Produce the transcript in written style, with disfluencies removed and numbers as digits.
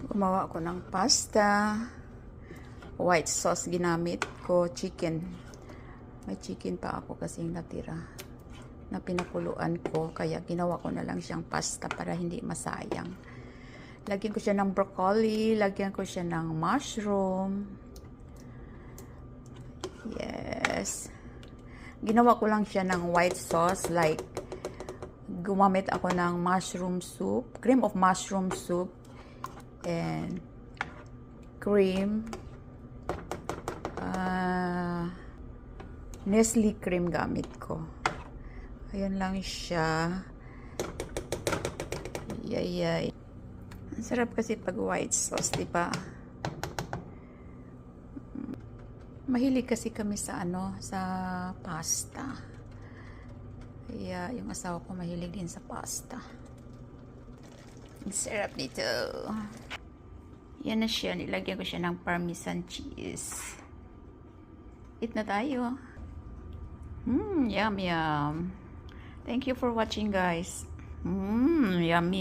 Gumawa ako ng pasta. White sauce ginamit ko, chicken. May chicken pa ako kasing natira na pinakuluan ko, kaya ginawa ko na lang siyang pasta para hindi masayang. Lagyan ko siya ng broccoli, lagyan ko siya ng mushroom. Yes. Ginawa ko lang siya ng white sauce, like gumamit ako ng mushroom soup, cream of mushroom soup, and cream, Nestle cream gamit ko. Ayan lang siya. Yay. Ang sarap kasi pag white sauce, di ba? Mahilig kasi kami sa sa pasta. Kaya yung asawa ko mahilig din sa pasta. Ang sarap nito. Yan na siya. Nilagyan ko siya ng parmesan cheese. Eat na tayo. Yum. Thank you for watching, guys. Yummy.